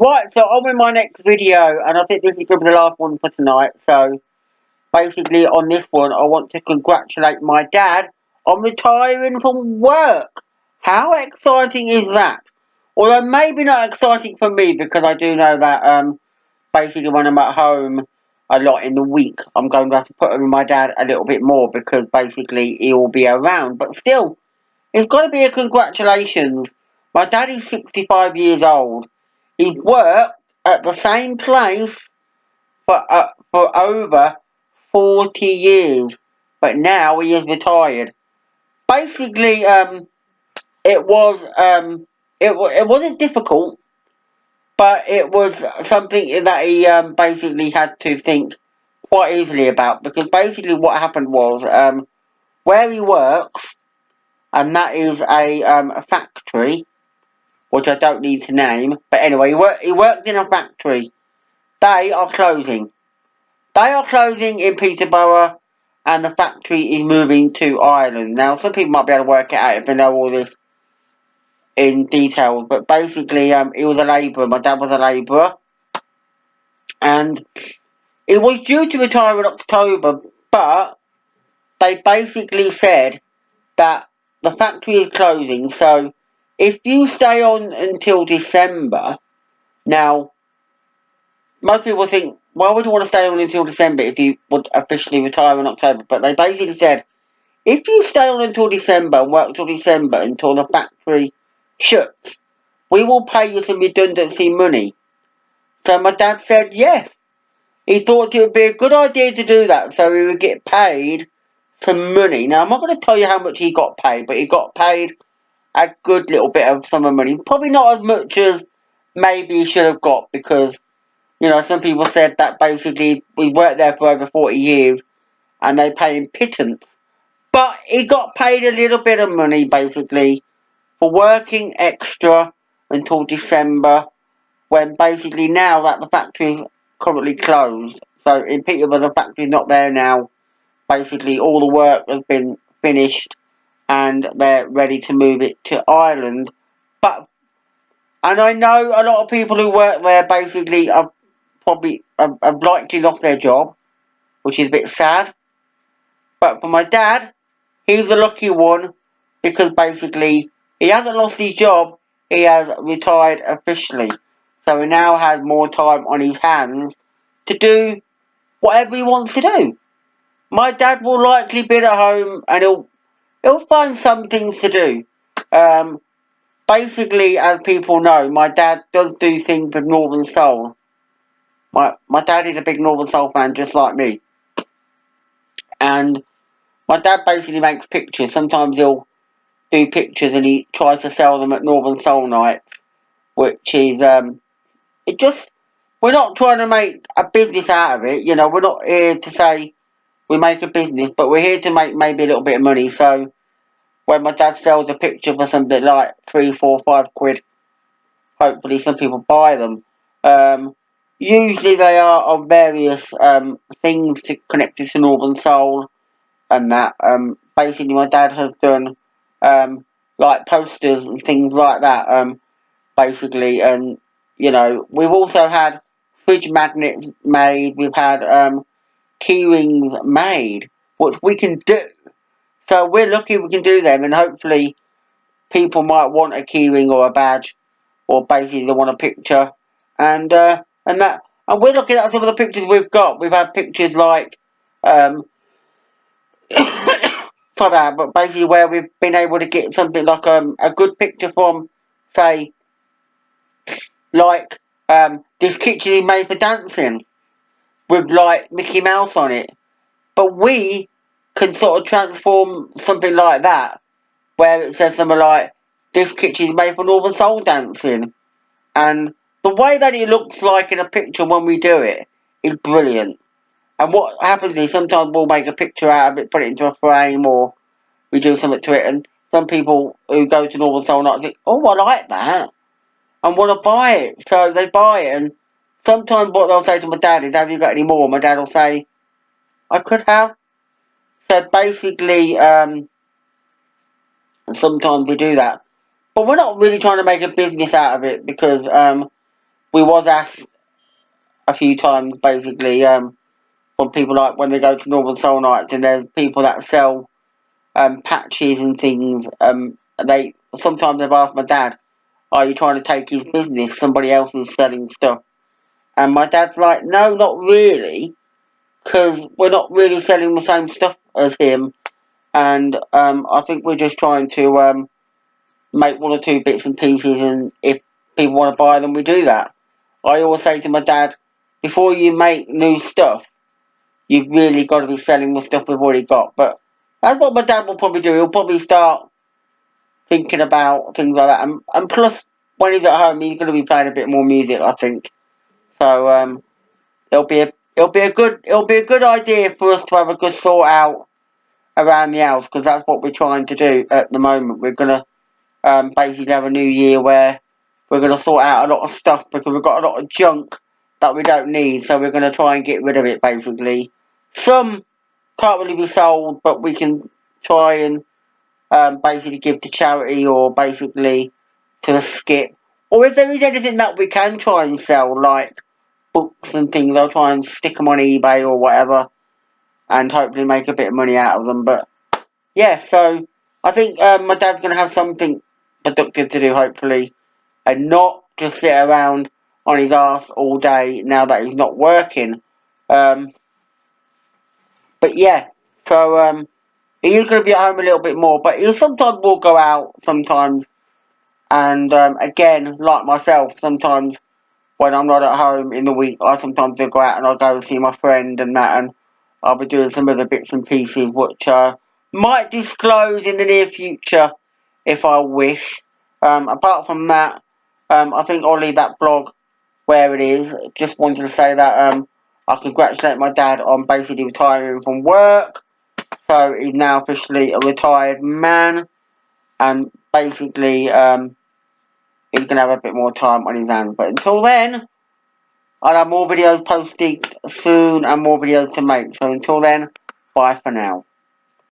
Right, so on with my next video, and I think this is going to be the last one for tonight. So, basically, on this one, I want to congratulate my dad on retiring from work. How exciting is that? Although maybe not exciting for me, because I do know that, basically, when I'm at home a lot in the week, I'm going to have to put up with my dad a little bit more, because basically, he will be around. But still, it's got to be a congratulations. My dad is 65 years old. He's worked at the same place for over 40 years, but now he is retired. Basically, it was it wasn't difficult, but it was something that he basically had to think quite easily about, because basically what happened was where he works, and that is a factory, which I don't need to name, but anyway, he worked in a factory. They are closing. They are closing in Peterborough, and the factory is moving to Ireland. Now, some people might be able to work it out if they know all this in detail, but basically, he was a labourer. My dad was a labourer, and it was due to retire in October, but they basically said that the factory is closing, so if you stay on until December, now, most people think, why would you want to stay on until December if you would officially retire in October? But they basically said, if you stay on until December and work till December until the factory shuts, we will pay you some redundancy money. So my dad said yes. He thought it would be a good idea to do that, so he would get paid some money. Now, I'm not going to tell you how much he got paid, but he got paid a good little bit of sum of money. Probably not as much as maybe he should have got, because, you know, some people said that basically we worked there for over 40 years and they pay him pittance. But he got paid a little bit of money, basically, for working extra until December, when basically now that the factory is currently closed. So in Peterborough, the factory's not there now. Basically, all the work has been finished and they're ready to move it to Ireland. And I know a lot of people who work there basically have likely lost their job, which is a bit sad. But for my dad, he's the lucky one, because basically he hasn't lost his job, he has retired officially. So he now has more time on his hands to do whatever he wants to do. My dad will likely be at home and he'll find some things to do. Basically, as people know, my dad does do things with Northern Soul. My dad is a big Northern Soul fan, just like me. And my dad basically makes pictures. Sometimes he'll do pictures and he tries to sell them at Northern Soul Nights, which is, it just, we're not trying to make a business out of it, you know, we're not here to say we make a business, but we're here to make maybe a little bit of money. So when my dad sells a picture for something like 3, 4, 5 quid, hopefully some people buy them. Usually they are of various things connected to Northern Soul, and that basically my dad has done like posters and things like that, basically. And you know, we've also had fridge magnets made, we've had key rings made, which we can do. So we're lucky we can do them, and hopefully people might want a key ring or a badge, or basically they want a picture, and we're looking at some of the pictures we've got. We've had pictures like for that, but basically where we've been able to get something like a good picture from, say, like this kitchen is made for dancing, with like Mickey Mouse on it. But we can sort of transform something like that, where it says something like, this kitchen is made for Northern Soul dancing. And the way that it looks like in a picture when we do it is brilliant. And what happens is sometimes we'll make a picture out of it, put it into a frame, or we do something to it, and some people who go to Northern Soul Night think, oh, I like that, and want to buy it. So they buy it, and sometimes what they'll say to my dad is, have you got any more? My dad will say, I could have. So basically, sometimes we do that. But we're not really trying to make a business out of it, because we was asked a few times, basically, from people like when they go to Northern Soul Nights and there's people that sell patches and things. They sometimes they've asked my dad, "Are you trying to take his business? Somebody else is selling stuff." And my dad's like, "No, not really, because we're not really selling the same stuff as him. And I think we're just trying to make one or two bits and pieces, and if people want to buy them, we do that." I always say to my dad, before you make new stuff, you've really got to be selling the stuff we've already got. But that's what my dad will probably do. He'll probably start thinking about things like that. And plus, when he's at home, he's going to be playing a bit more music, I think. So it'll be a good idea for us to have a good sort out around the house, because that's what we're trying to do at the moment. We're going to basically have a new year where we're going to sort out a lot of stuff, because we've got a lot of junk that we don't need, so we're going to try and get rid of it, basically. Some can't really be sold, but we can try and basically give to charity, or basically to the skip. Or if there is anything that we can try and sell, like books and things, I'll try and stick them on eBay or whatever, and hopefully make a bit of money out of them. But yeah, so I think my dad's going to have something productive to do, hopefully, and not just sit around on his arse all day now that he's not working. But yeah, so he is going to be at home a little bit more, but he'll sometimes will go out sometimes. And again, like myself, sometimes when I'm not at home in the week, I sometimes do go out and I'll go and see my friend and that, and I'll be doing some other bits and pieces which might disclose in the near future if I wish. Apart from that, I think I'll leave that blog where it is. Just wanted to say that I congratulate my dad on basically retiring from work. So he's now officially a retired man, and basically he's going to have a bit more time on his hands. But until then, I'll have more videos posted soon and more videos to make. So until then, bye for now.